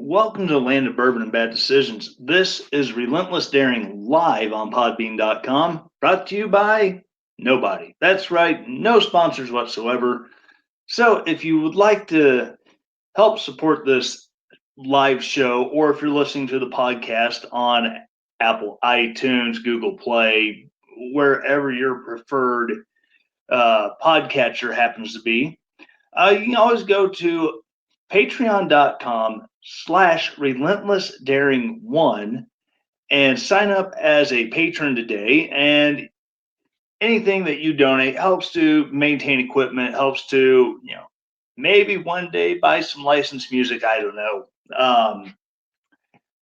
Welcome to the land of bourbon and bad decisions. This is Relentless Daring live on podbean.com, brought to you by nobody. That's right, no sponsors whatsoever. So if you would like to help support this live show, or if you're listening to the podcast on Apple, iTunes, Google Play, wherever your preferred podcatcher happens to be, you can always go to patreon.com/relentlessdaring1 and sign up as a patron today. And anything that you donate helps to maintain equipment, helps to, maybe one day buy some licensed music. I don't know.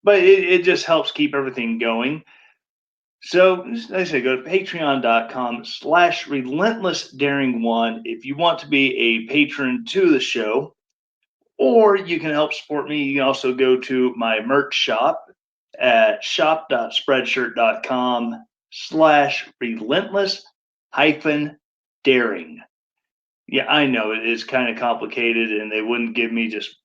But it just helps keep everything going. So, like I say, go to patreon.com/relentlessdaring1 if you want to be a patron to the show. Or you can help support me. You can also go to my merch shop at shop.spreadshirt.com/relentless hyphen daring. Yeah, I know it is kind of complicated and they wouldn't give me just,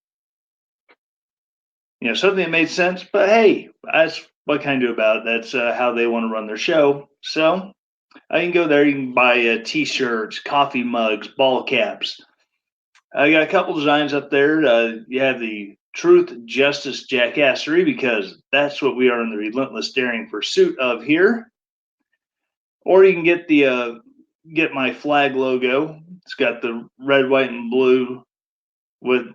something that made sense, but hey, that's what can I do about it? That's how they want to run their show. So I can go there. You can buy t-shirts, coffee mugs, ball caps. I got a couple designs up there. You have the truth, justice, jackassery, because that's what we are in the relentless daring pursuit of here. Or you can get my flag logo. It's got the red, white, and blue with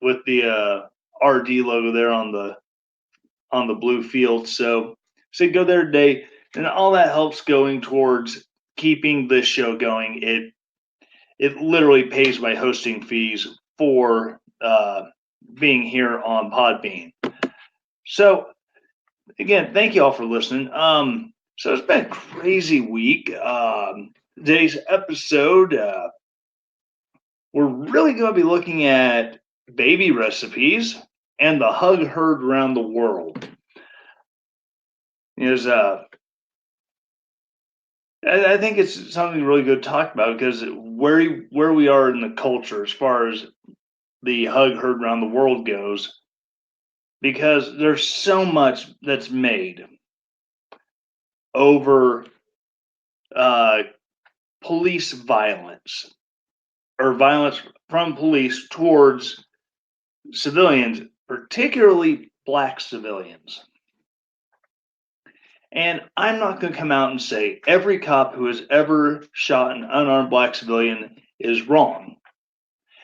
the RD logo there on the blue field. So go there today, and all that helps going towards keeping this show going. It literally pays my hosting fees for being here on Podbean. So again, thank you all for listening. So it's been a crazy week. Today's episode, we're really going to be looking at baby recipes and the hug heard around the world. I think it's something really good to talk about because where we are in the culture as far as the hug heard around the world goes, because there's so much that's made over uh, police violence or violence from police towards civilians, particularly black civilians. And I'm not going to come out and say every cop who has ever shot an unarmed black civilian is wrong.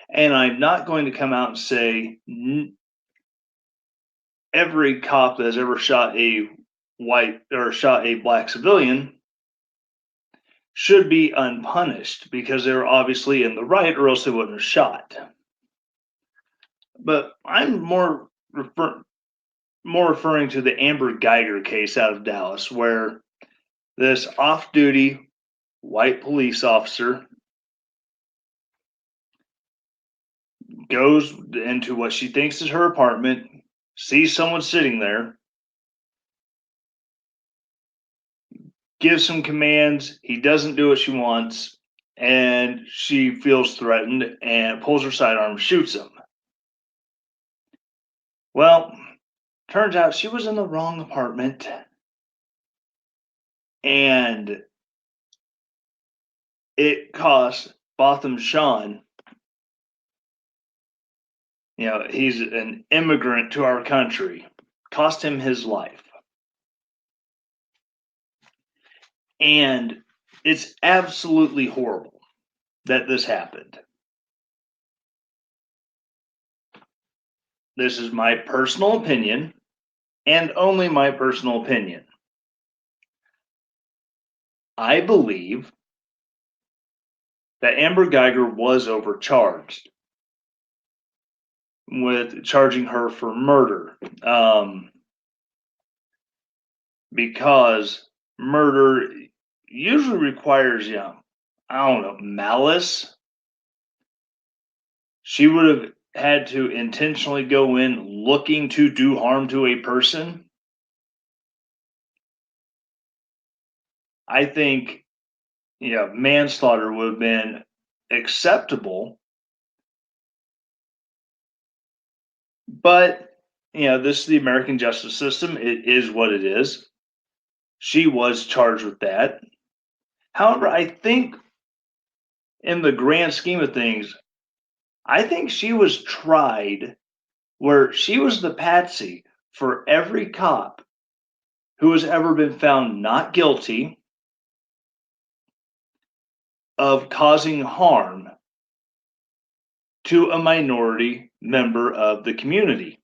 And I'm not going to come out and say every cop that has ever shot a white or shot a black civilian should be unpunished because they're obviously in the right or else they wouldn't have shot. But I'm more referring to the Amber Guyger case out of Dallas, where this off-duty white police officer goes into what she thinks is her apartment, sees someone sitting there, gives some commands, he doesn't do what she wants, and she feels threatened and pulls her sidearm and shoots him. Well, turns out she was in the wrong apartment, and it cost Botham Jean, he's an immigrant to our country, cost him his life. And it's absolutely horrible that this happened. This is my personal opinion, and only my personal opinion. I believe that Amber Guyger was overcharged with charging her for murder, because murder usually requires, malice. She would have had to intentionally go in looking to do harm to a person. I think, manslaughter would have been acceptable, but this is the American justice system. It is what it is. She was charged with that. However, I think in the grand scheme of things, I think she was tried where she was the patsy for every cop who has ever been found not guilty of causing harm to a minority member of the community.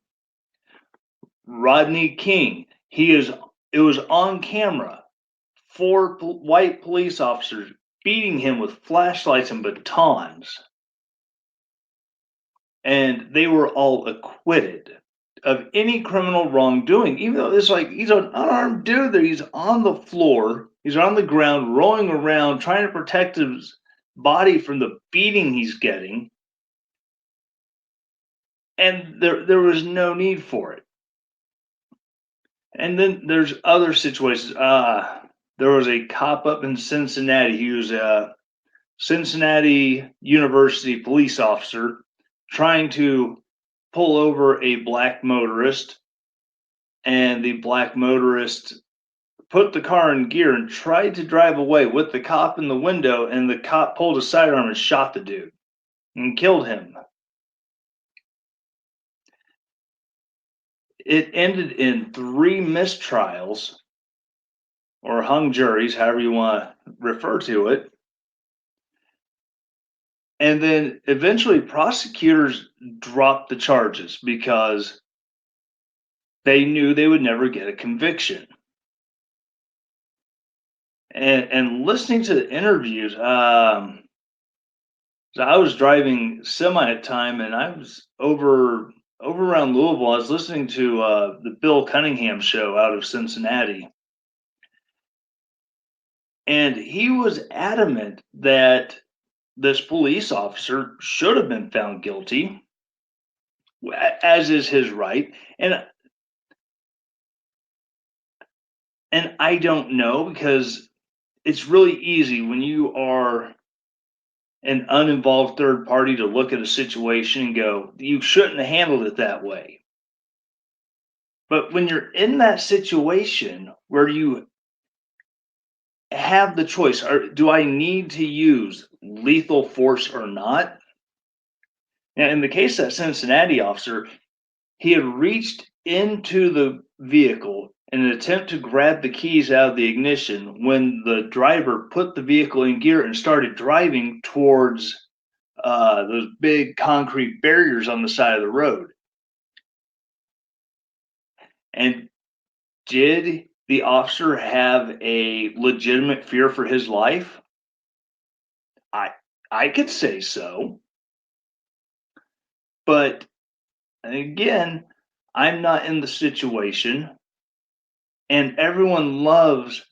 Rodney King, it was on camera, four white police officers beating him with flashlights and batons, and they were all acquitted of any criminal wrongdoing, even though it's like he's an unarmed dude there. He's on the floor, he's on the ground, rolling around, trying to protect his body from the beating he's getting. And there was no need for it. And then there's other situations. There was a cop up in Cincinnati. He was a Cincinnati University police officer trying to pull over a black motorist, and the black motorist put the car in gear and tried to drive away with the cop in the window, and the cop pulled a sidearm and shot the dude and killed him. It ended in 3 mistrials or hung juries, however you want to refer to it. And then eventually prosecutors dropped the charges because they knew they would never get a conviction. And listening to the interviews, so I was driving semi at time, and I was over around Louisville. I was listening to the Bill Cunningham show out of Cincinnati, and he was adamant that this police officer should have been found guilty, as is his right. And I don't know, because it's really easy when you are an uninvolved third party to look at a situation and go, you shouldn't have handled it that way. But when you're in that situation where you have the choice, do I need to use lethal force or not? Now, in the case of that Cincinnati officer, he had reached into the vehicle in an attempt to grab the keys out of the ignition when the driver put the vehicle in gear and started driving towards those big concrete barriers on the side of the road. And did the officer have a legitimate fear for his life? I could say so. But again, I'm not in the situation, and everyone loves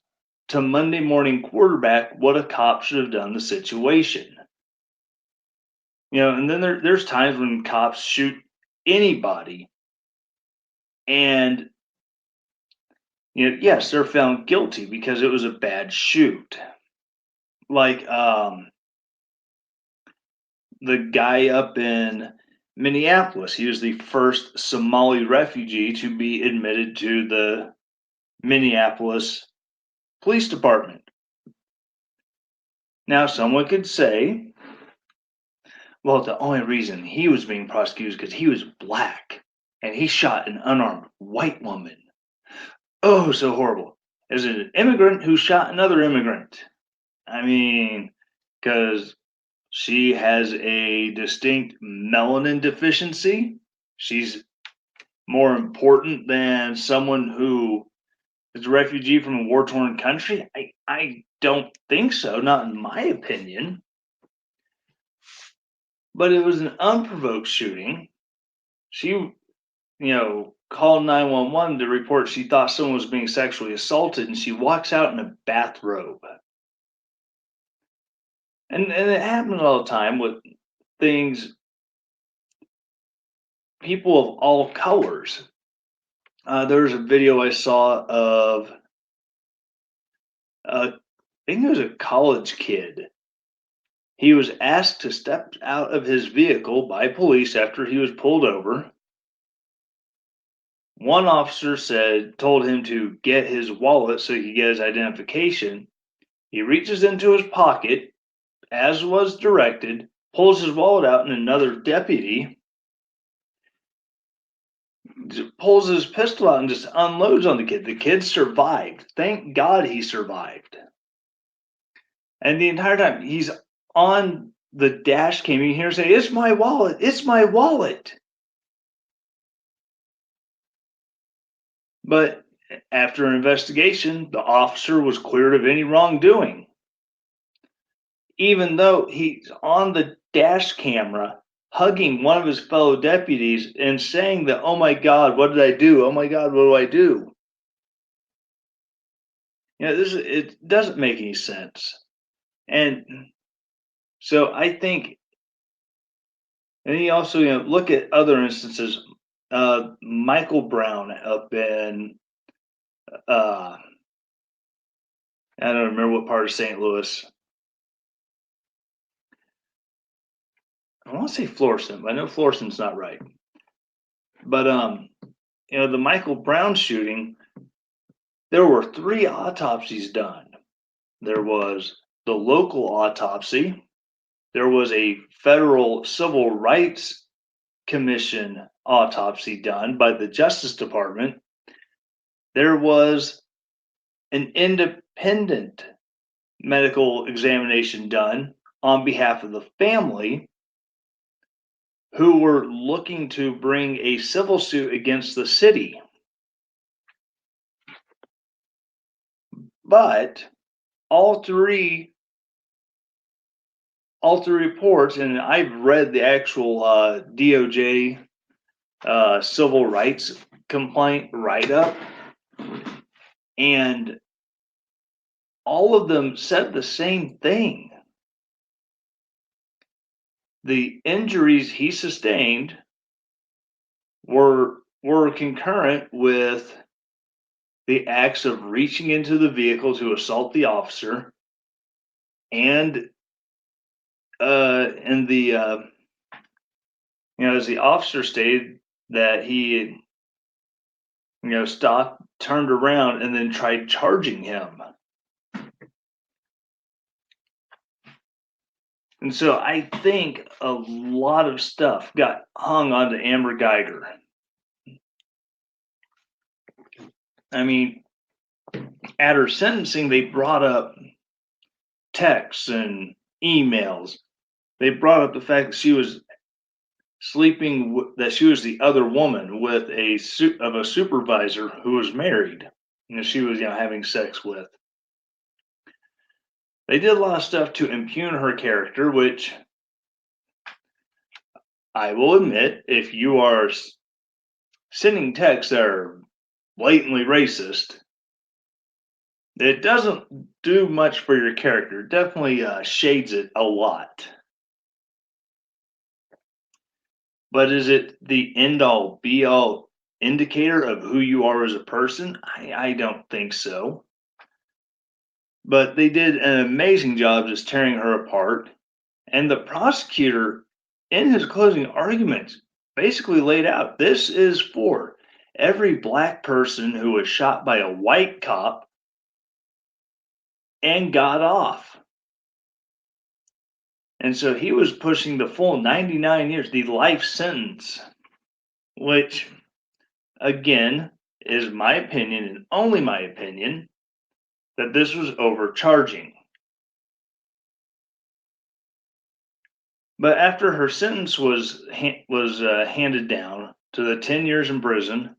to Monday morning quarterback what a cop should have done the situation. And then there's times when cops shoot anybody, and yes, they're found guilty because it was a bad shoot. Like the guy up in Minneapolis, he was the first Somali refugee to be admitted to the Minneapolis Police Department. Now, someone could say, well, the only reason he was being prosecuted is because he was black and he shot an unarmed white woman. Oh, so horrible. As an immigrant who shot another immigrant. I mean, because she has a distinct melanin deficiency. She's more important than someone who is a refugee from a war-torn country. I don't think so, not in my opinion. But it was an unprovoked shooting. She, called 911 to report she thought someone was being sexually assaulted, and she walks out in a bathrobe. And it happens all the time with things, people of all colors. There's a video I saw of, I think it was a college kid. He was asked to step out of his vehicle by police after he was pulled over. One officer told him to get his wallet so he could get his identification. He reaches into his pocket, as was directed, pulls his wallet out, and another deputy pulls his pistol out and just unloads on the kid. The kid survived. Thank God he survived. And the entire time he's on the dash cam, you hear him say, "It's my wallet, it's my wallet." But after an investigation, the officer was cleared of any wrongdoing, even though he's on the dash camera hugging one of his fellow deputies and saying that, "Oh my God, what did I do? Oh my God, what do I do?" It doesn't make any sense. And so I think, and you also look at other instances. Michael Brown up in I don't remember what part of St. Louis. I want to say Florissant, but I know Florissant's not right. But the Michael Brown shooting, there were 3 autopsies done. There was the local autopsy. There was a federal civil rights commission autopsy done by the Justice Department. There was an independent medical examination done on behalf of the family, who were looking to bring a civil suit against the city. But all three reports, and I've read the actual DOJ civil rights complaint write-up, and all of them said the same thing. The injuries he sustained were concurrent with the acts of reaching into the vehicle to assault the officer, and as the officer stated, that he stopped, turned around, and then tried charging him. And so I think a lot of stuff got hung onto Amber Guyger. I mean, at her sentencing, they brought up texts and emails. They brought up the fact that she was sleeping, that she was the other woman with a supervisor who was married, she was having sex with. They did a lot of stuff to impugn her character, which I will admit, if you are sending texts that are blatantly racist, it doesn't do much for your character. It definitely shades it a lot. But is it the end-all, be-all indicator of who you are as a person? I don't think so. But they did an amazing job just tearing her apart. And the prosecutor, in his closing arguments, basically laid out, this is for every black person who was shot by a white cop and got off. And so he was pushing the full 99 years, the life sentence, which, again, is my opinion and only my opinion, that this was overcharging. But after her sentence was handed down to the 10 years in prison,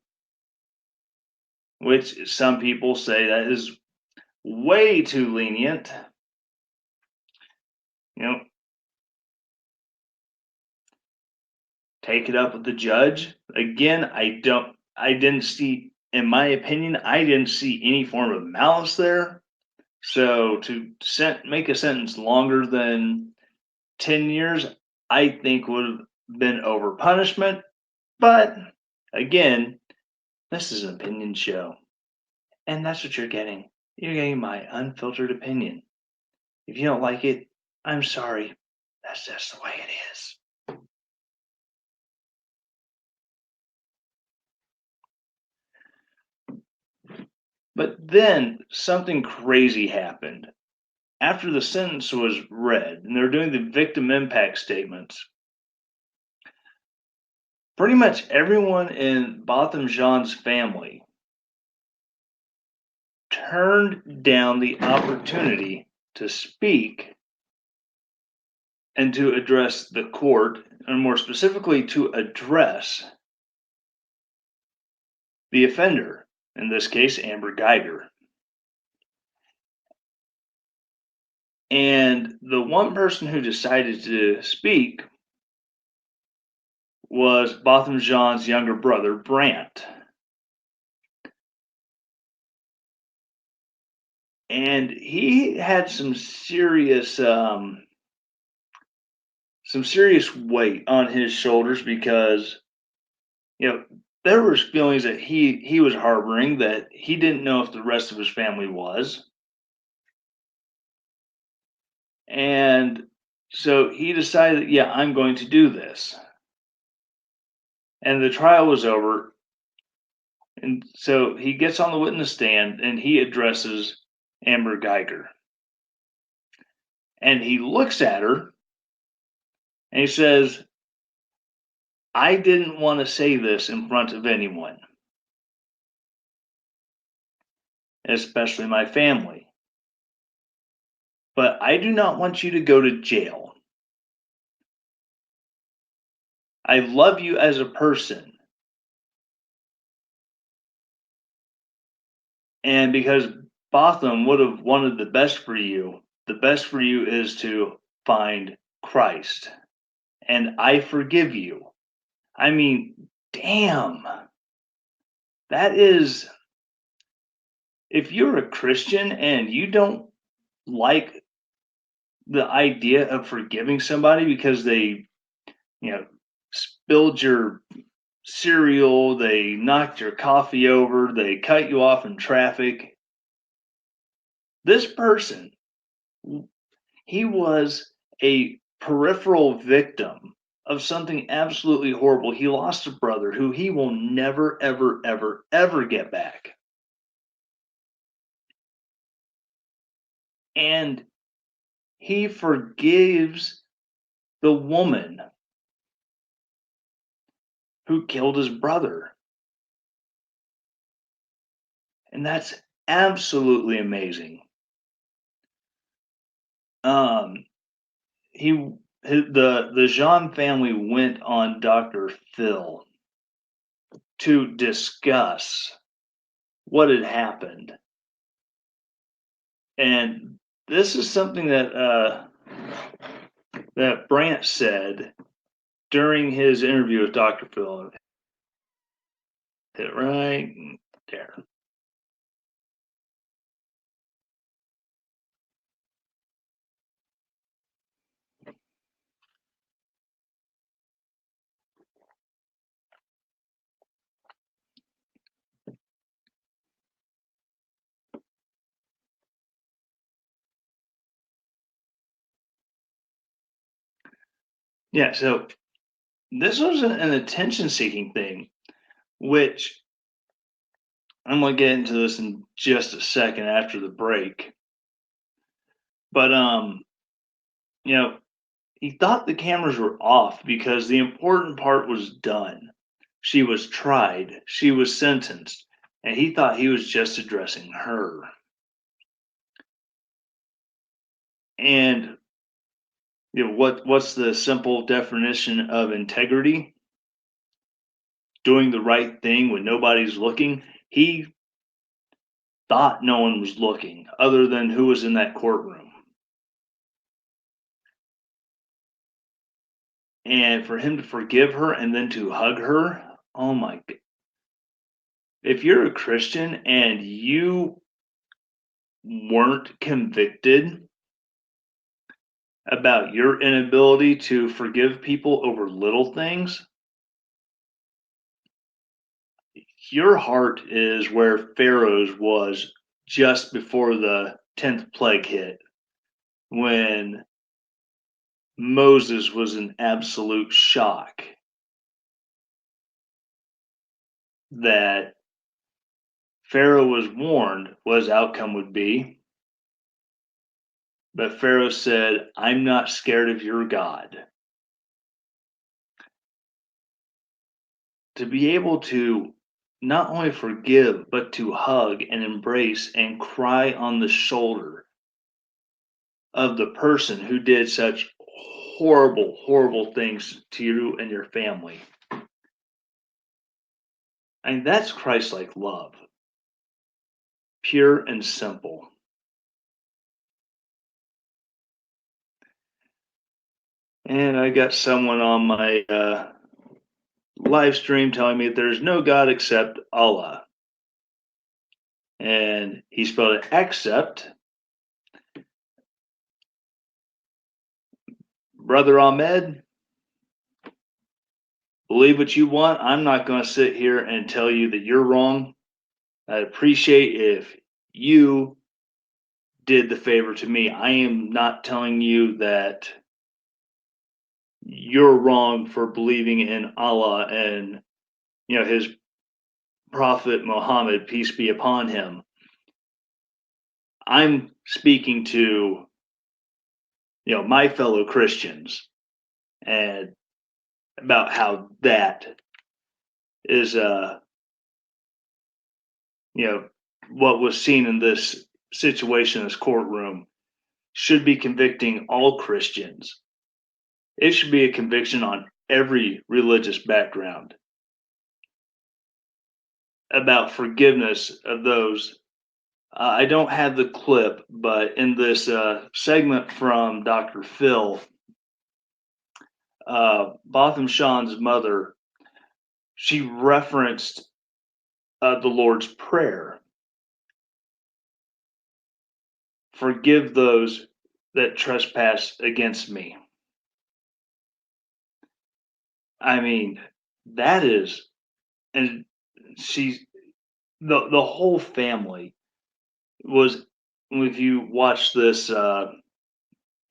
which some people say that is way too lenient, take it up with the judge. Again, I didn't see, in my opinion, I didn't see any form of malice there. So to make a sentence longer than 10 years, I think would have been over punishment. But again, this is an opinion show. And that's what you're getting. You're getting my unfiltered opinion. If you don't like it, I'm sorry. That's just the way it is. But then something crazy happened. After the sentence was read and they're doing the victim impact statements, pretty much everyone in Botham Jean's family turned down the opportunity to speak and to address the court, and more specifically, to address the offender, in this case, Amber Guyger. And the one person who decided to speak was Botham Jean's younger brother, Brandt. And he had some serious weight on his shoulders because, you know, there was feelings that he was harboring that he didn't know if the rest of his family was. And so he decided, yeah, I'm going to do this. And the trial was over. And so he gets on the witness stand and he addresses Amber Guyger. And he looks at her and he says, I didn't want to say this in front of anyone, especially my family. But I do not want you to go to jail. I love you as a person. And because Botham would have wanted the best for you is to find Christ. And I forgive you. I mean, damn. That is, if you're a Christian and you don't like the idea of forgiving somebody because they, spilled your cereal, they knocked your coffee over, they cut you off in traffic. This person, he was a peripheral victim of something absolutely horrible. He lost a brother who he will never, ever, ever, ever get back. And he forgives the woman who killed his brother. And that's absolutely amazing. Um, the Jean family went on Dr. Phil to discuss what had happened. And this is something that Brandt said during his interview with Dr. Phil. Hit it right there. Yeah, so this was an attention seeking thing, which I'm going to get into this in just a second after the break. But, he thought the cameras were off because the important part was done. She was tried, she was sentenced, and he thought he was just addressing her. And what's the simple definition of integrity? Doing the right thing when nobody's looking. He thought no one was looking other than who was in that courtroom. And for him to forgive her and then to hug her, oh my God. If you're a Christian and you weren't convicted about your inability to forgive people over little things, your heart is where Pharaoh's was just before the 10th plague hit, when Moses was in absolute shock that Pharaoh was warned what his outcome would be, but Pharaoh said, I'm not scared of your God. To be able to not only forgive, but to hug and embrace and cry on the shoulder of the person who did such horrible, horrible things to you and your family. And that's Christ-like love, pure and simple. And I got someone on my live stream telling me that there's no God except Allah. And he spelled it accept. Brother Ahmed, believe what you want. I'm not going to sit here and tell you that you're wrong. I'd appreciate if you did the favor to me. I am not telling you that you're wrong for believing in Allah and his prophet Muhammad, peace be upon him. I'm speaking to my fellow Christians and about how that is what was seen in this situation, this courtroom, should be convicting all Christians. It should be a conviction on every religious background about forgiveness of those. I don't have the clip, but in this segment from Dr. Phil, Botham Jean's mother, she referenced the Lord's Prayer. Forgive those that trespass against me. I mean, that is, and she's the whole family was. If you watch this YouTube,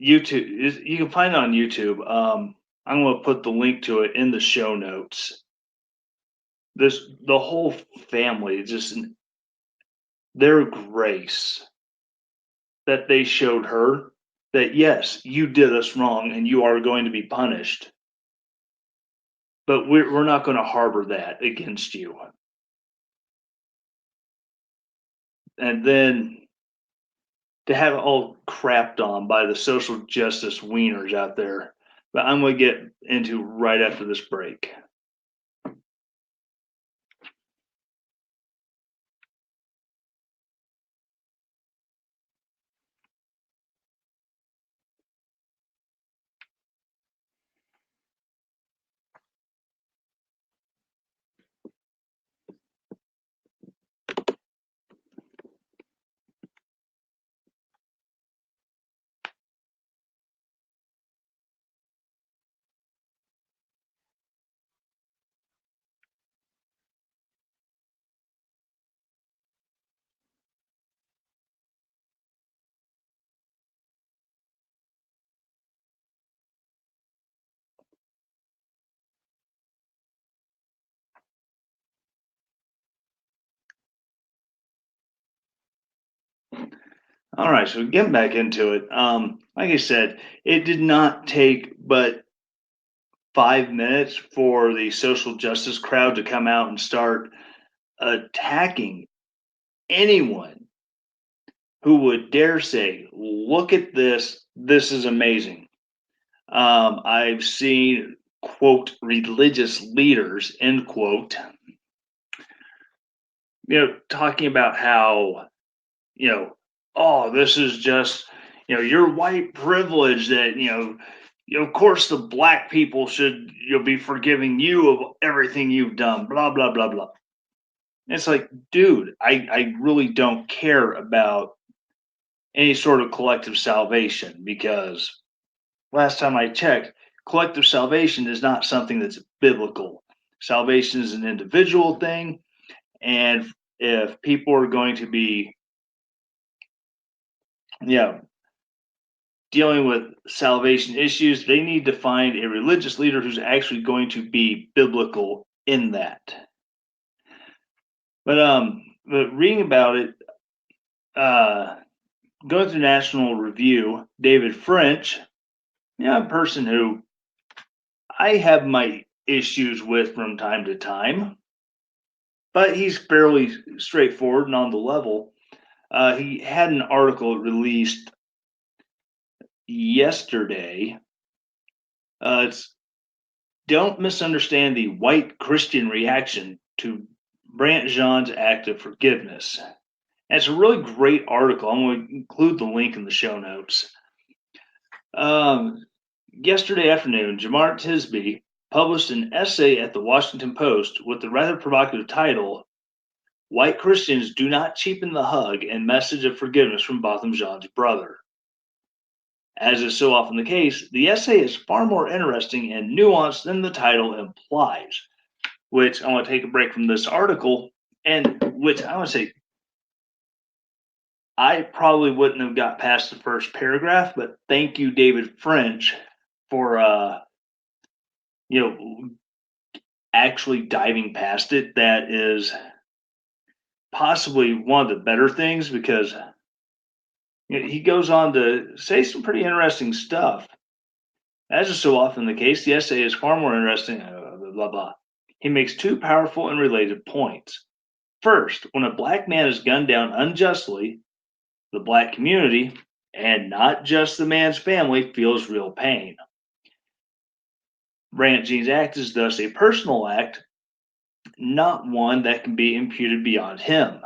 you can find it on YouTube. I'm going to put the link to it in the show notes. The whole family, just their grace that they showed her, that yes, you did us wrong and you are going to be punished, but we're not going to harbor that against you. And then to have it all crapped on by the social justice wieners out there. But I'm going to get into right after this break. All right, so getting back into it. Like I said, it did not take but 5 minutes for the social justice crowd to come out and start attacking anyone who would dare say, look at this, this is amazing. I've seen, quote, religious leaders, end quote, talking about how, oh, this is just, your white privilege that, of course the black people should be forgiving you of everything you've done, blah, blah, blah, blah. It's like, dude, I really don't care about any sort of collective salvation, because last time I checked, collective salvation is not something that's biblical. Salvation is an individual thing, and if people are going to be, dealing with salvation issues, they need to find a religious leader who's actually going to be biblical in that. But but reading about it, uh, going through National Review, David French, a person who I have my issues with from time to time, but he's fairly straightforward and on the level. He had an article released yesterday. It's Don't misunderstand the white Christian reaction to Brandt Jean's act of forgiveness. And it's a really great article. I'm going to include the link in the show notes. Yesterday afternoon, Jamar Tisby published an essay at the Washington Post with the rather provocative title, White Christians Do Not Cheapen the Hug and Message of Forgiveness from Botham Jean's Brother. As is so often the case, the essay is far more interesting and nuanced than the title implies, which I want to take a break from this article, and which I want to say I probably wouldn't have got past the first paragraph, but thank you, David French, for actually diving past it. That is possibly one of the better things because he goes on to say some pretty interesting stuff. As is so often the case, the essay is far more interesting. Blah, blah, blah. He makes two powerful and related points. First, when a black man is gunned down unjustly, the black community, and not just the man's family, feels real pain. Brandt Jean's act is thus a personal act, not one that can be imputed beyond him.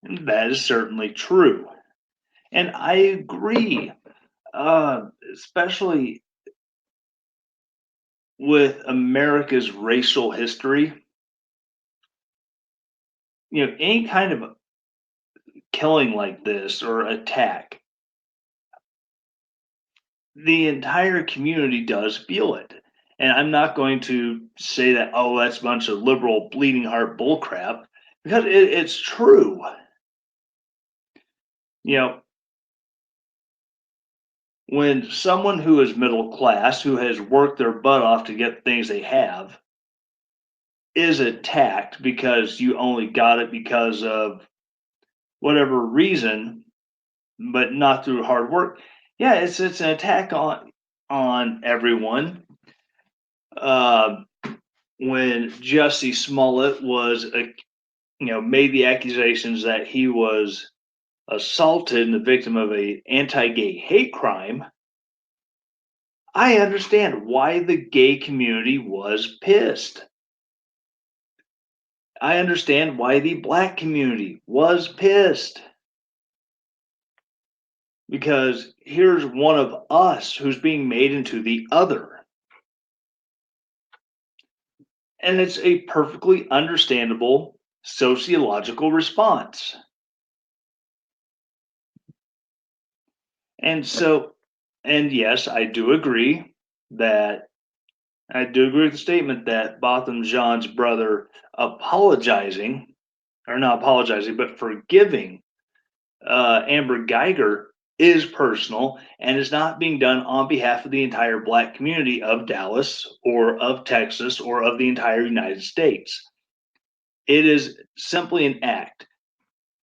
And that is certainly true. And I agree, especially with America's racial history. Any kind of killing like this or attack, the entire community does feel it. And I'm not going to say that, oh, that's a bunch of liberal bleeding heart bullcrap, because it's true. When someone who is middle class, who has worked their butt off to get things they have, is attacked because you only got it because of whatever reason, but not through hard work. Yeah, it's an attack on everyone. When Jussie Smollett was made the accusations that he was assaulted and the victim of a anti-gay hate crime, I understand why the gay community was pissed. I understand why the black community was pissed. Because here's one of us who's being made into the other. And it's a perfectly understandable sociological response. And yes, I do agree with the statement that Botham Jean's brother apologizing, or not apologizing, but forgiving Amber Guyger is personal and is not being done on behalf of the entire black community of Dallas or of Texas or of the entire United States. It is simply an act.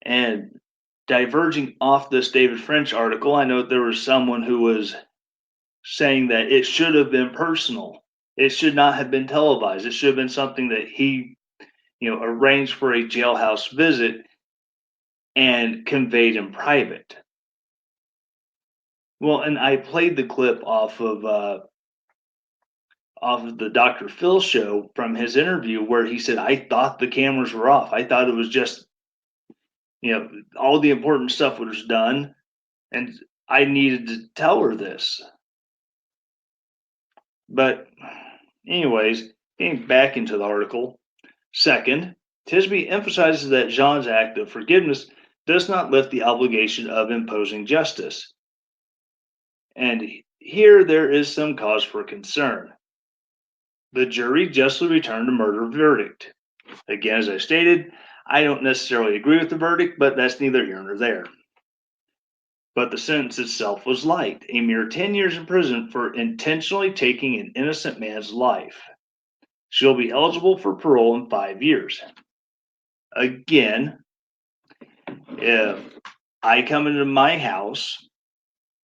And diverging off this David French article, I know there was someone who was saying that it should have been personal. It should not have been televised. It should have been something that he, arranged for a jailhouse visit and conveyed in private. Well, and I played the clip off of the Dr. Phil show from his interview where he said, I thought the cameras were off. I thought it was just, all the important stuff was done and I needed to tell her this. But anyways, getting back into the article. Second, Tisby emphasizes that Jean's act of forgiveness does not lift the obligation of imposing justice. And here there is some cause for concern. The jury justly returned a murder verdict. Again, as I stated, I don't necessarily agree with the verdict, but that's neither here nor there. But the sentence itself was light, a mere 10 years in prison for intentionally taking an innocent man's life. She'll be eligible for parole in 5 years. Again, If I come into my house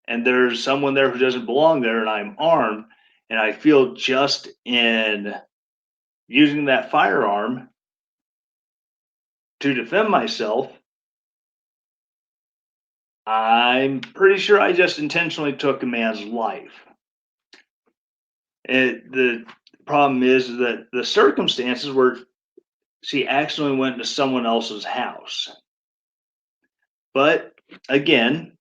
and there's someone there who doesn't belong there and I'm armed and I feel just in using that firearm to defend myself, I'm pretty sure I just intentionally took a man's life. The problem is that the circumstances were she accidentally went to someone else's house. But again,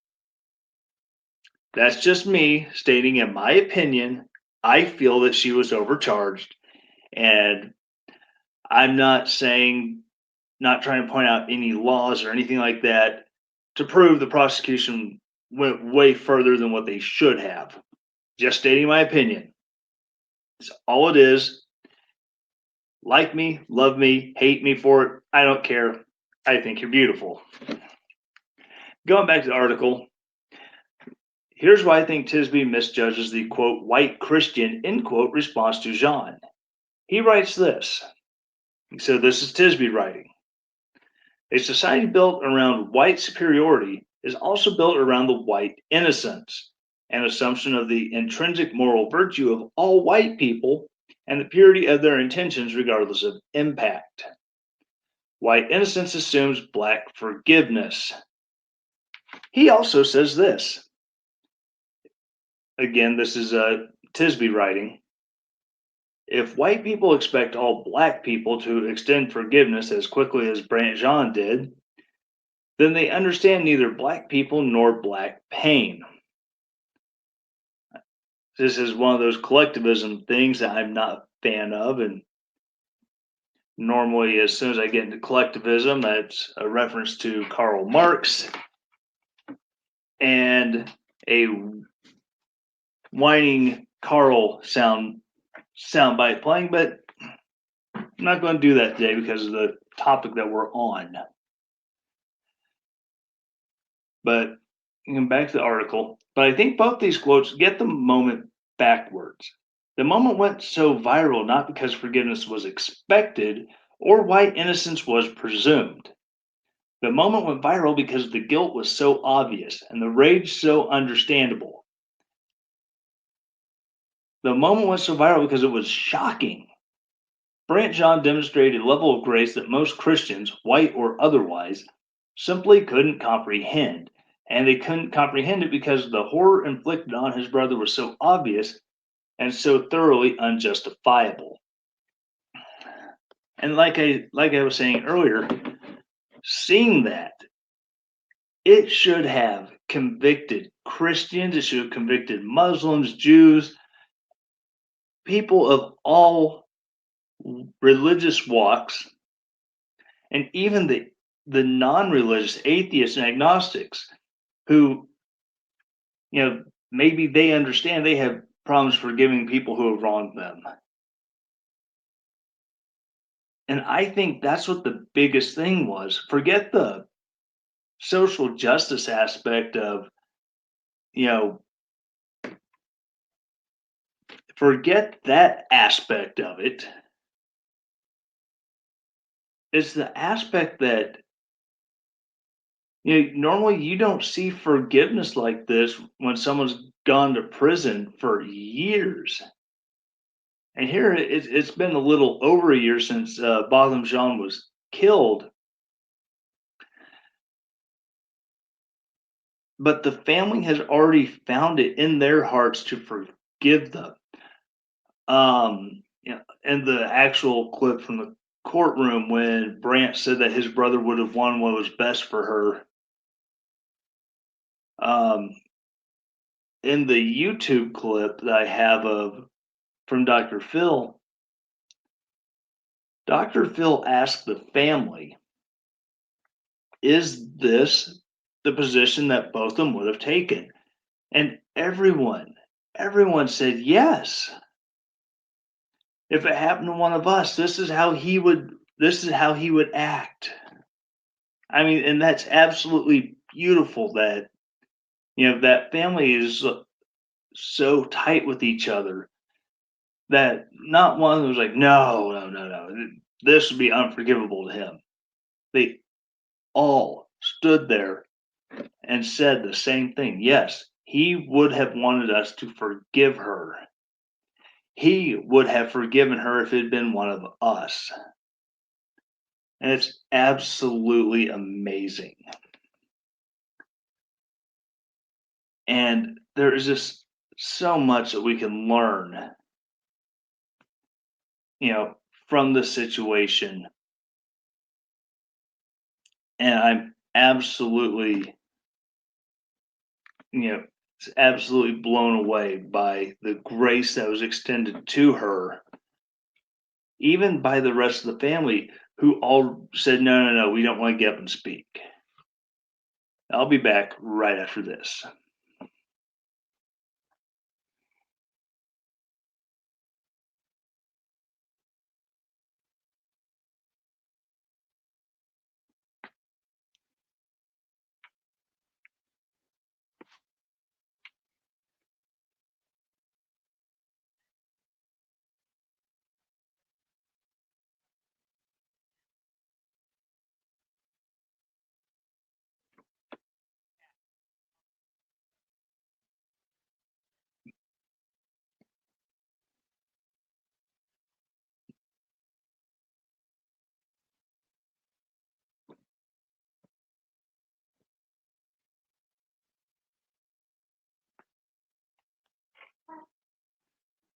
that's just me stating in my opinion. I feel that she was overcharged, and I'm not saying, not trying to point out any laws or anything like that to prove the prosecution went way further than what they should have. Just stating my opinion. That's all it is. Like me, love me, hate me for it. I don't care. I think you're beautiful. Going back to the article, here's why I think Tisby misjudges the quote white Christian end quote response to Jean. He writes this. So this is Tisby writing. A society built around white superiority is also built around the white innocence, an assumption of the intrinsic moral virtue of all white people and the purity of their intentions regardless of impact. White innocence assumes black forgiveness. He also says this. Again, this is Tisby writing. If white people expect all black people to extend forgiveness as quickly as Brandt Jean did, then they understand neither black people nor black pain. This is one of those collectivism things that I'm not a fan of. And normally, as soon as I get into collectivism, that's a reference to Karl Marx and a whining Karl soundbite playing, but I'm not going to do that today because of the topic that we're on. But back to the article. But I think both these quotes get the moment backwards. The moment went so viral not because forgiveness was expected or white innocence was presumed. The moment went viral because the guilt was so obvious and the rage so understandable. The moment went so viral because it was shocking. Brandt Jean demonstrated a level of grace that most Christians, white or otherwise, simply couldn't comprehend. And they couldn't comprehend it because the horror inflicted on his brother was so obvious and so thoroughly unjustifiable. And like I was saying earlier, seeing that, it should have convicted Christians, it should have convicted Muslims, Jews, people of all religious walks, and even the non-religious atheists and agnostics who, maybe they understand they have problems forgiving people who have wronged them. And I think that's what the biggest thing was. Forget the social justice aspect of, forget that aspect of it. It's the aspect that, normally you don't see forgiveness like this when someone's gone to prison for years. And here it's been a little over a year since Botham Jean was killed. But the family has already found it in their hearts to forgive them. And the actual clip from the courtroom when Brandt said that his brother would have won what was best for her. In the YouTube clip that I have from Dr. Phil, Dr. Phil asked the family, is this the position that Botham would have taken? And everyone said yes. If it happened to one of us, this is how he would act. I mean, and that's absolutely beautiful that that family is so tight with each other that not one of them was like, no, this would be unforgivable to him. They all stood there and said the same thing. Yes, he would have wanted us to forgive her. He would have forgiven her if it had been one of us. And it's absolutely amazing. And there is just so much that we can learn, from the situation. And I'm absolutely, absolutely blown away by the grace that was extended to her, even by the rest of the family who all said, no, no, no, we don't want to get up and speak. I'll be back right after this.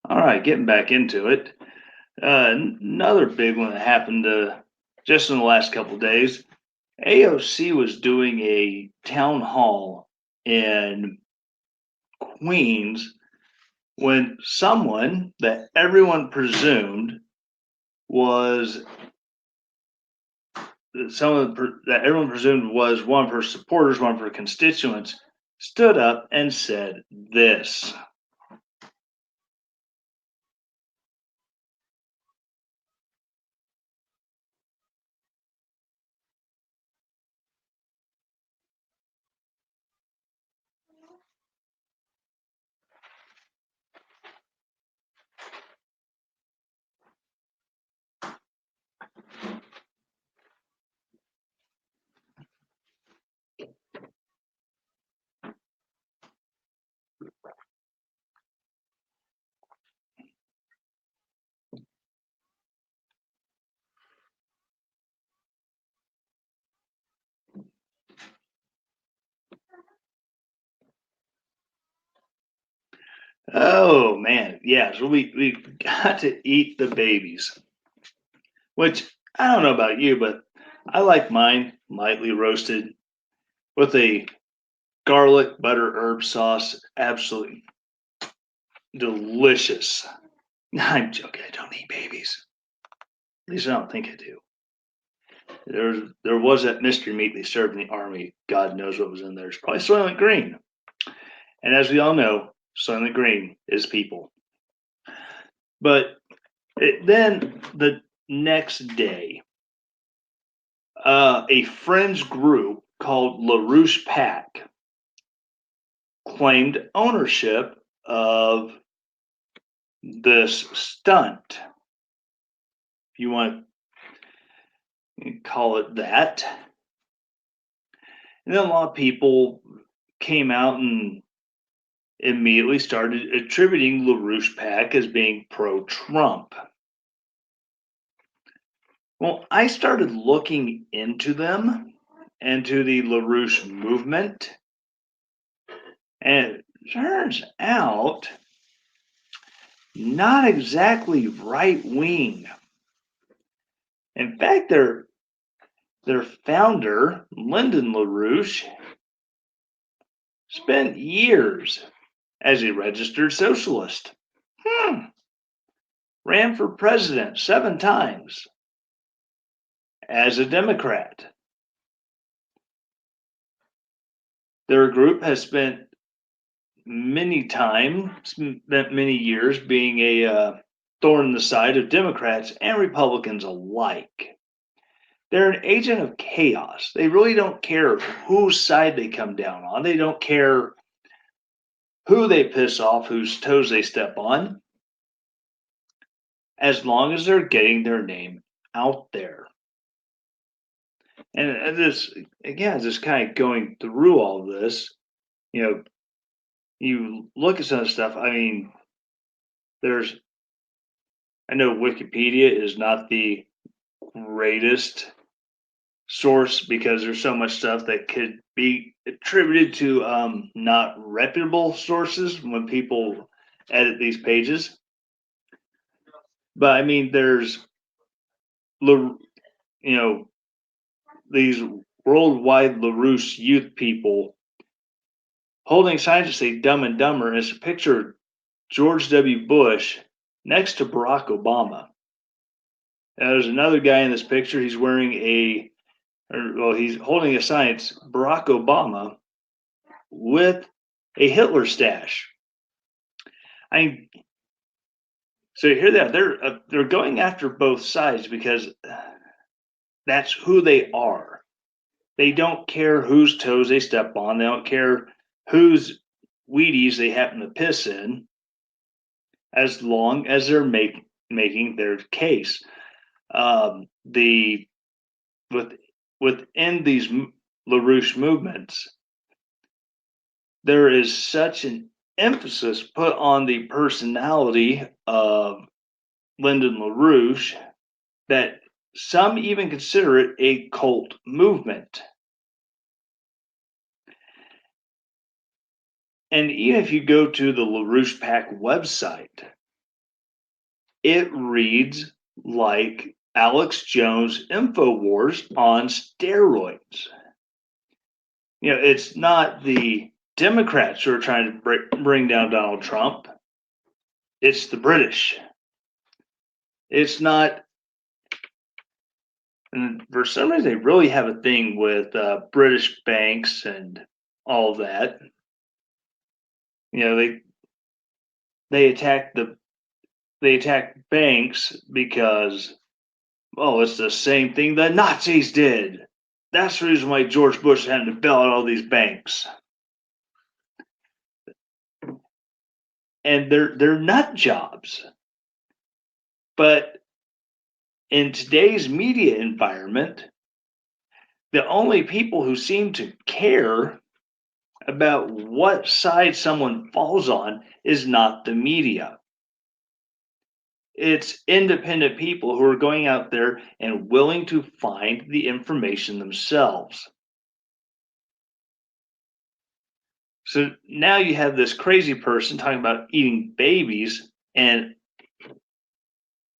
All right, getting back into it. Another big one that happened just in the last couple of days. AOC was doing a town hall in Queens when someone that everyone presumed was someone that everyone presumed was one of her supporters, one of her constituents, stood up and said this. Oh man, yeah. So we got to eat the babies, which I don't know about you, but I like mine lightly roasted with a garlic butter herb sauce. Absolutely delicious. I'm joking. I don't eat babies. At least I don't think I do. There was that mystery meat they served in the army. God knows what was in there. It's probably Soylent Green. And as we all know, Soylent Green is people. But then the next day, a friends group called LaRouche Pack claimed ownership of this stunt. If you want to call it that. And then a lot of people came out and immediately started attributing LaRouche Pack as being pro-Trump. Well, I started looking into them, into the LaRouche movement, and it turns out not exactly right wing. In fact, their founder, Lyndon LaRouche, spent years as a registered socialist. Ran for president 7 times as a Democrat. Their group has spent many years being a thorn in the side of Democrats and Republicans alike. They're an agent of chaos. They really don't care whose side they come down on. They don't care who they piss off, whose toes they step on, as long as they're getting their name out there. And this again, just kind of going through all this, you know, you look at some of the stuff. I mean, there's I know Wikipedia is not the greatest source because there's so much stuff that could be attributed to not reputable sources when people edit these pages. But I mean, there's you know these worldwide LaRouche youth people holding signs that say "Dumb and Dumber." And it's a picture of George W. Bush next to Barack Obama. Now, there's another guy in this picture. He's wearing he's holding a sign. It's Barack Obama with a Hitler stash. I mean, so you hear that they're going after both sides because that's who they are. They don't care whose toes they step on. They don't care whose Wheaties they happen to piss in, as long as they're making their case. The with within these LaRouche movements, there is such an emphasis put on the personality of Lyndon LaRouche that some even consider it a cult movement. And even if you go to the LaRouche Pack website, it reads like Alex Jones InfoWars on steroids. You know, it's not the Democrats who are trying to bring down Donald Trump. It's the British. It's not, and for some reason, they really have a thing with British banks and all of that. You know, they attack banks because, oh, it's the same thing the Nazis did. That's the reason why George Bush had to bail out all these banks. And they're nut jobs. But in today's media environment, the only people who seem to care about what side someone falls on is not the media. It's independent people who are going out there and willing to find the information themselves. So now you have this crazy person talking about eating babies, and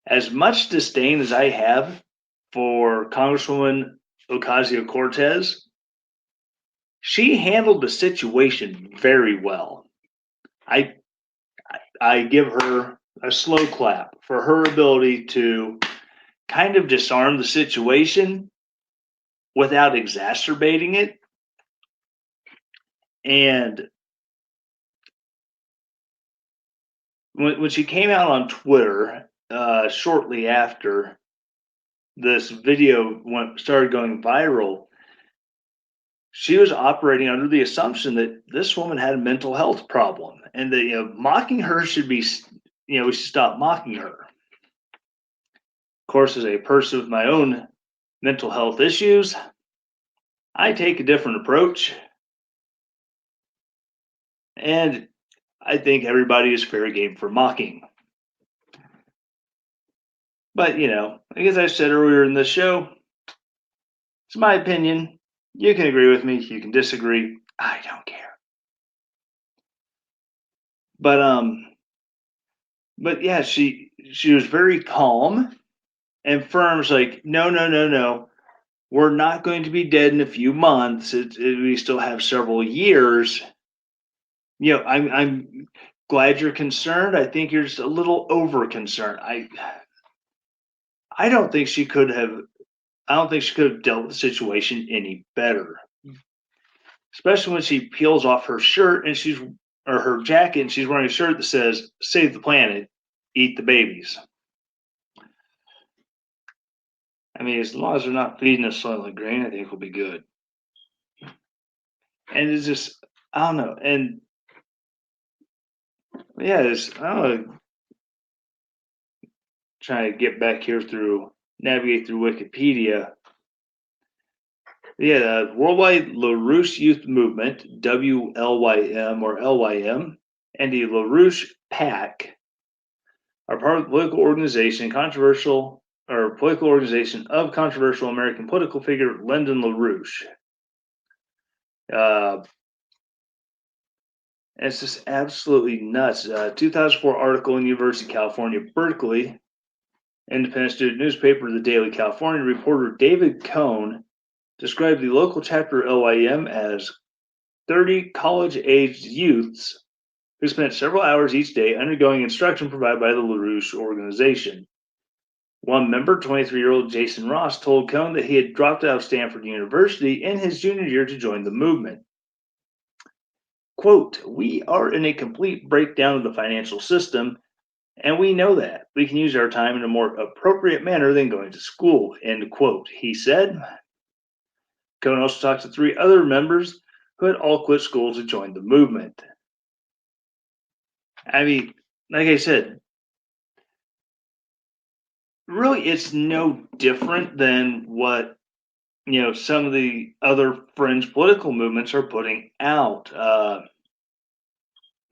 as much disdain as I have for Congresswoman Ocasio-Cortez, she handled the situation very well. I give her a slow clap for her ability to kind of disarm the situation without exacerbating it. And when she came out on Twitter shortly after this video started going viral, she was operating under the assumption that this woman had a mental health problem, and that mocking her should be, we should stop mocking her. Of course, as a person with my own mental health issues, I take a different approach, and I think everybody is fair game for mocking. But as I said earlier in this show, it's my opinion. You can agree with me, you can disagree. I don't care. But yeah, she was very calm and firm. It's like, no. We're not going to be dead in a few months. We still have several years. I'm glad you're concerned. I think you're just a little over concerned. I don't think she could have. I don't think she could have dealt with the situation any better. Especially when she peels off her shirt and or her jacket, and she's wearing a shirt that says "Save the planet, eat the babies." I mean, as long as they're not feeding us Soylent Green, I think we'll be good. And it's just, I don't know. And yeah, I don't know. Trying to get back here navigate through Wikipedia. Yeah, Worldwide LaRouche Youth Movement, WLYM or LYM, and the LaRouche PAC are part of the political organization of controversial American political figure Lyndon LaRouche. Uh, it's just absolutely nuts. 2004 article in University of California, Berkeley, independent student newspaper, the Daily California, reporter David Cohn described the local chapter LYM as 30 college-aged youths who spent several hours each day undergoing instruction provided by the LaRouche organization. One member, 23-year-old Jason Ross, told Cohn that he had dropped out of Stanford University in his junior year to join the movement. Quote, "We are in a complete breakdown of the financial system, and we know that. We can use our time in a more appropriate manner than going to school," end quote, he said. Cohn also talked to 3 other members who had all quit school to join the movement. I mean, like I said, really it's no different than what some of the other fringe political movements are putting out.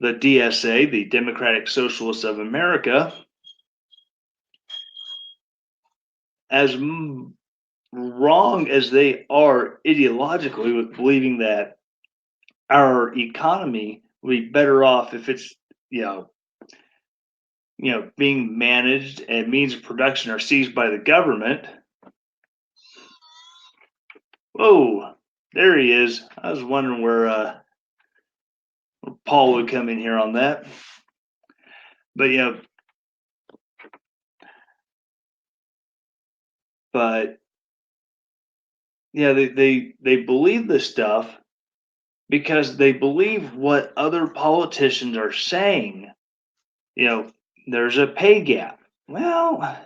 The DSA, the Democratic Socialists of America, as wrong as they are ideologically with believing that our economy will be better off if it's you know being managed and means of production are seized by the government. Whoa, there he is. I was wondering where Paul would come in here on that. But but yeah, they believe this stuff because they believe what other politicians are saying. There's a pay gap. Well,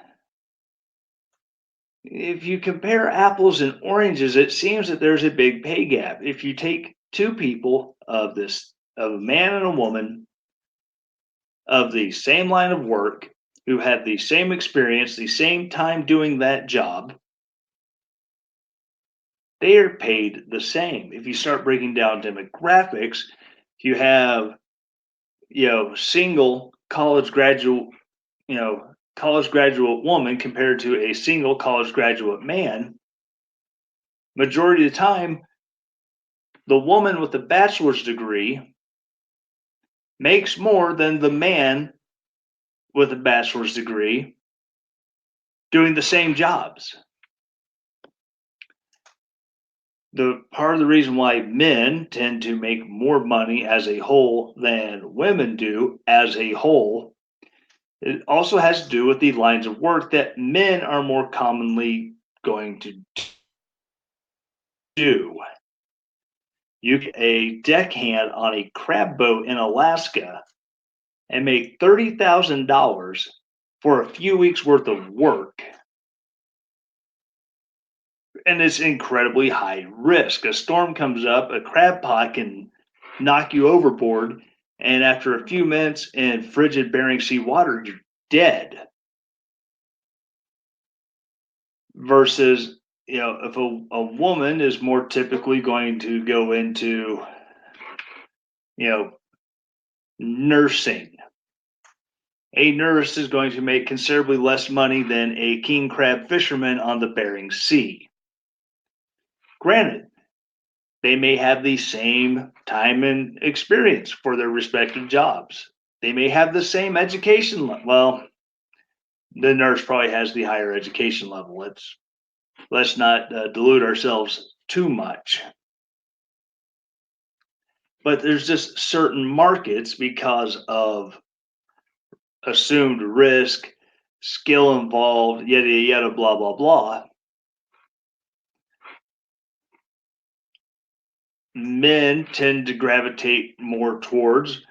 if you compare apples and oranges, it seems that there's a big pay gap. If you take 2 people of a man and a woman of the same line of work who have the same experience, the same time doing that job, they are paid the same. If you start breaking down demographics, you have, single college graduate woman compared to a single college graduate man. Majority of the time, the woman with a bachelor's degree makes more than the man with a bachelor's degree doing the same jobs. The part of the reason why men tend to make more money as a whole than women do as a whole, it also has to do with the lines of work that men are more commonly going to do. You get a deckhand on a crab boat in Alaska and make $30,000 for a few weeks worth of work. And it's incredibly high risk. A storm comes up, a crab pot can knock you overboard, and after a few minutes in frigid Bering Sea water, you're dead. Versus, if a woman is more typically going to go into, nursing. A nurse is going to make considerably less money than a king crab fisherman on the Bering Sea. Granted, they may have the same time and experience for their respective jobs. They may have the same education level. Well, the nurse probably has the higher education level. Let's not delude ourselves too much. But there's just certain markets because of assumed risk, skill involved, yada yada, blah blah blah. Men tend to gravitate more towards,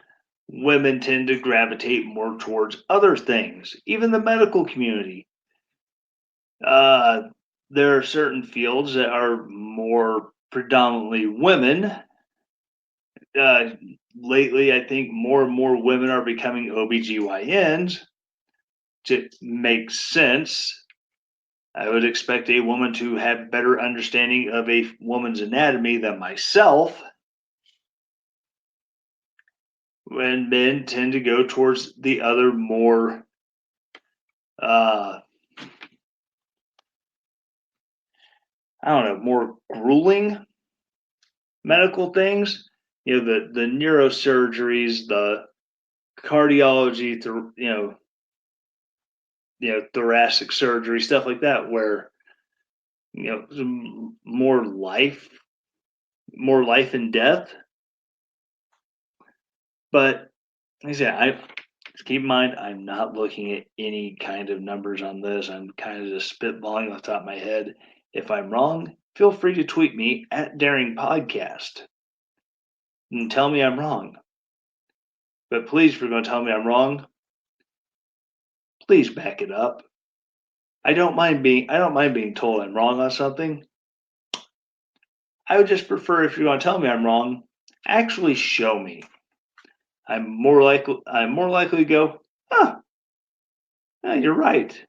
women tend to gravitate more towards other things, even the medical community. There are certain fields that are more predominantly women. Lately, I think more and more women are becoming OBGYNs, to make sense. I would expect a woman to have better understanding of a woman's anatomy than myself, when men tend to go towards the other more uh, I don't know, more grueling medical things. The neurosurgeries, the cardiology, thoracic surgery, stuff like that, where more life and death. But like I said, just keep in mind, I'm not looking at any kind of numbers on this. I'm kind of just spitballing off the top of my head. If I'm wrong, feel free to tweet me at Daring Podcast and tell me I'm wrong. But please, if you're going to tell me I'm wrong, please back it up. I don't mind being told I'm wrong on something. I would just prefer, if you're going to tell me I'm wrong, actually show me. I'm more likely to go, yeah, you're right.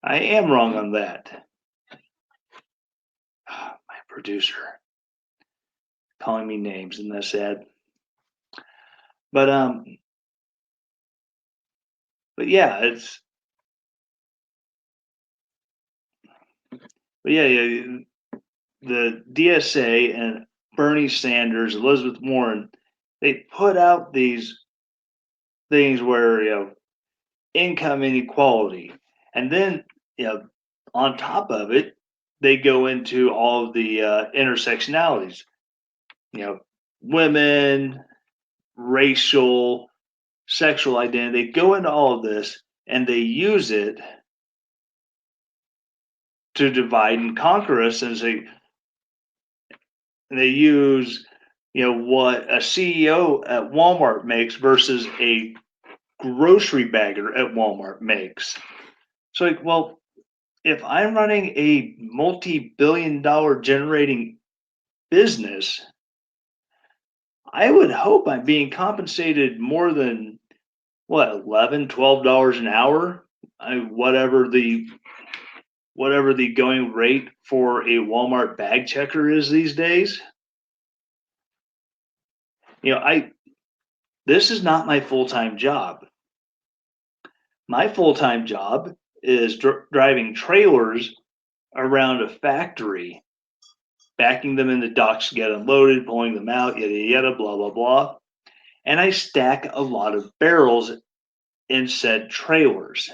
I am wrong on that. My producer calling me names, isn't that sad? But yeah, yeah, the DSA and Bernie Sanders, Elizabeth Warren, they put out these things where income inequality, and then on top of it, they go into all of the intersectionalities. Women, racial, sexual identity. They go into all of this, and they use it to divide and conquer us, and they use what a CEO at Walmart makes versus a grocery bagger at Walmart makes. So well, if I'm running a multi-billion-dollar generating business, I would hope I'm being compensated more than what, $11, $12 an hour, whatever the going rate for a Walmart bag checker is these days. This is not my full-time job. My full-time job is driving trailers around a factory, backing them into docks to get unloaded, pulling them out, yada yada, blah blah blah. And I stack a lot of barrels in said trailers.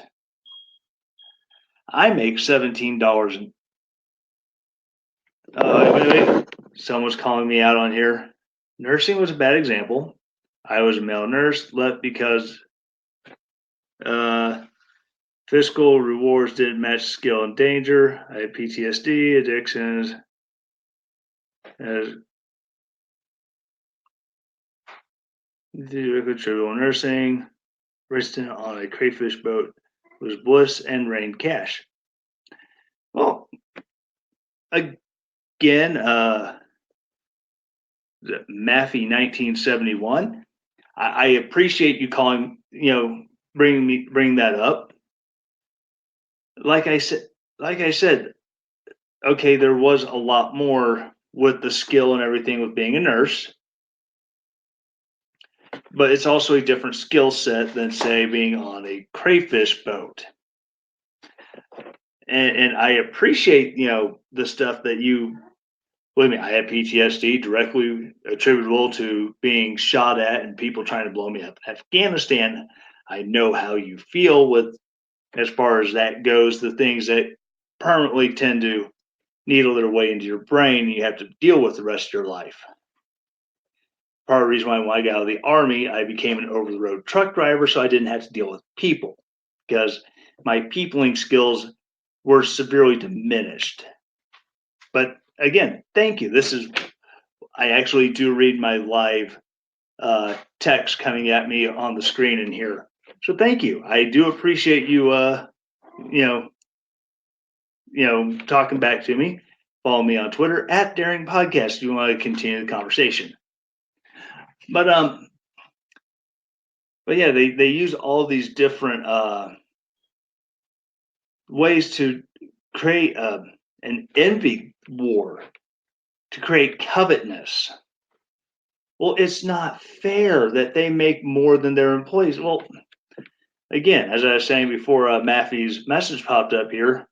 I make $17. Wait. Someone's calling me out on here. Nursing was a bad example. I was a male nurse, left because fiscal rewards didn't match skill and danger. I had PTSD, addictions. Trivial nursing. Resting on a crayfish boat was bliss and rained cash. Well, again, Maffey 1971. I appreciate you calling, bring that up. Like I said, okay, there was a lot more with the skill and everything with being a nurse, but it's also a different skill set than, say, being on a crayfish boat. And I appreciate, the stuff that you, believe me, I had PTSD directly attributable to being shot at and people trying to blow me up in Afghanistan. I know how you feel with, as far as that goes, the things that permanently tend to needle their way into your brain, you have to deal with the rest of your life. Part of the reason why when I got out of the Army, I became an over-the-road truck driver, so I didn't have to deal with people, because my peopling skills were severely diminished. But again, thank you. I actually do read my live text coming at me on the screen in here. So thank you. I do appreciate you, talking back to me. Follow me on Twitter at Daring Podcast if you want to continue the conversation. But yeah, they use all these different ways to create an envy war, to create covetousness. Well, it's not fair that they make more than their employees. Well, again, as I was saying before, Maffey's message popped up here.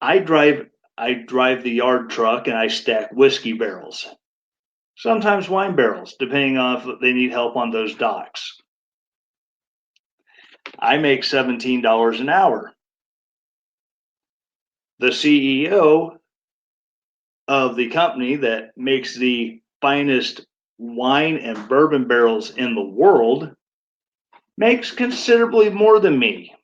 I drive the yard truck and I stack whiskey barrels, sometimes wine barrels, depending on if they need help on those docks. I make $17 an hour. The CEO of the company that makes the finest wine and bourbon barrels in the world makes considerably more than me.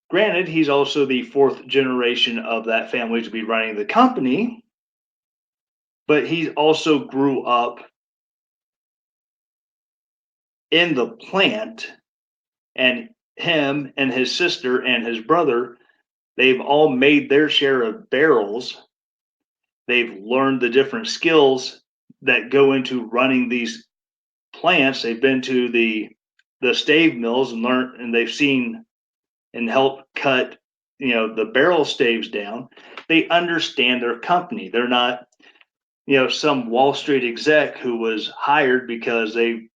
Granted, he's also the fourth generation of that family to be running the company, but he also grew up in the plant, and him and his sister and his brother, they've all made their share of barrels. They've learned the different skills that go into running these plants. They've been to the stave mills and learned, and they've seen and helped cut, the barrel staves down. They understand their company. They're not, some Wall Street exec who was hired because they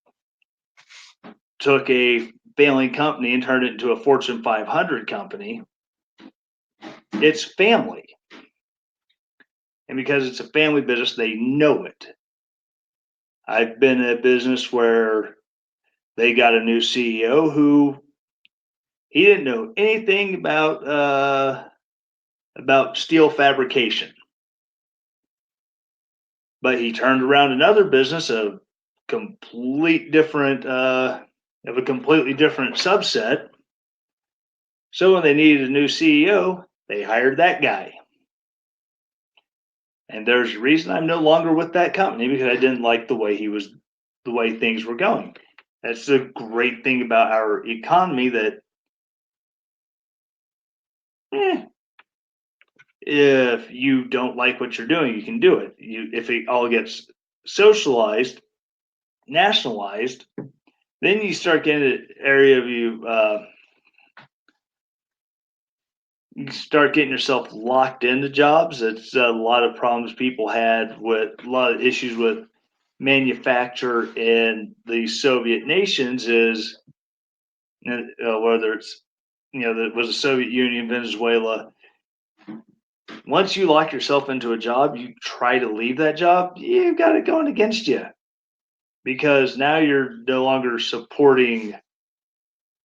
took a failing company and turned it into a Fortune 500 company. It's family. And because it's a family business, they know it. I've been in a business where they got a new CEO who he didn't know anything about steel fabrication, but he turned around another business of a completely different subset. So when they needed a new CEO, they hired that guy. And there's a reason I'm no longer with that company, because I didn't like the way things were going. That's the great thing about our economy, that if you don't like what you're doing, you can do it. If it all gets socialized, nationalized, then you start getting an area of you start getting yourself locked into jobs. It's a lot of problems people had with a lot of issues with manufacture in the Soviet nations, is whether it's that was the Soviet Union, Venezuela. Once you lock yourself into a job, you try to leave that job, you've got it going against you, because now you're no longer supporting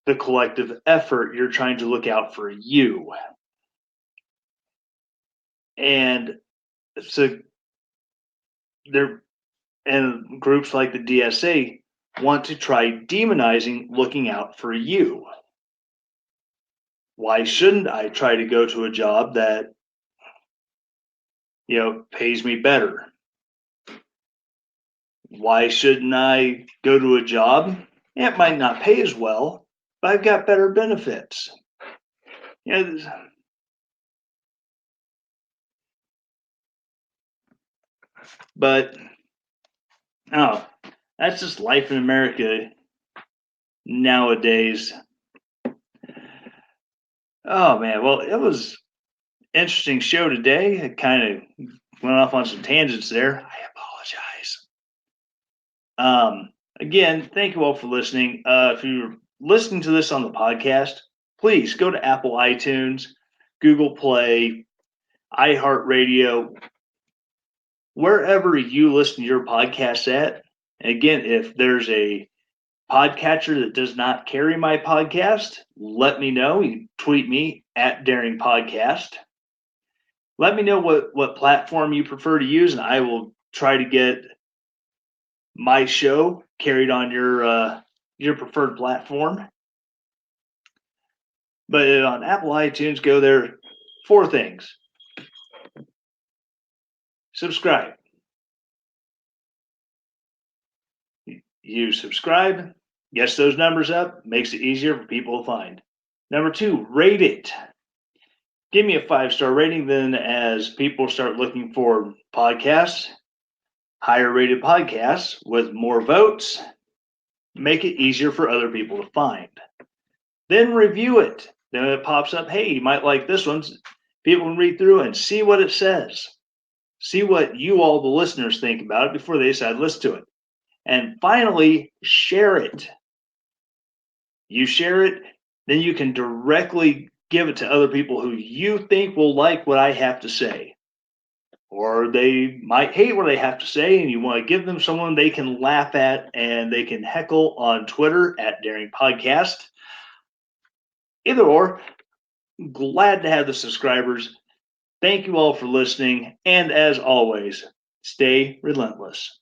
the collective effort. You're trying to look out for you. And so there, and groups like the DSA want to try demonizing looking out for you. Why shouldn't I try to go to a job that pays me better? Why shouldn't I go to a job? It might not pay as well, but I've got better benefits. But that's just life in America nowadays. Oh man, well, it was an interesting show today. I kind of went off on some tangents there. I apologize. Again, thank you all for listening. If you're listening to this on the podcast, please go to Apple iTunes, Google Play, iHeartRadio, wherever you listen to your podcasts at. And again, if there's a podcatcher that does not carry my podcast, let me know. You can tweet me at Daring Podcast. Let me know what platform you prefer to use, and I will try to get my show carried on your preferred platform. But on Apple iTunes, go there. 4 things. Subscribe. You subscribe, gets those numbers up, makes it easier for people to find. Number 2, rate it. Give me a 5-star rating. Then as people start looking for podcasts, higher rated podcasts with more votes, make it easier for other people to find. Then review it. Then it pops up, hey, you might like this one. People can read through and see what it says. See what you all, the listeners, think about it before they decide to listen to it. And finally, share it. You share it, then you can directly give it to other people who you think will like what I have to say. Or they might hate what I have to say, and you want to give them someone they can laugh at and they can heckle on Twitter at Daring Podcast. Either or, glad to have the subscribers. Thank you all for listening, and as always, stay relentless.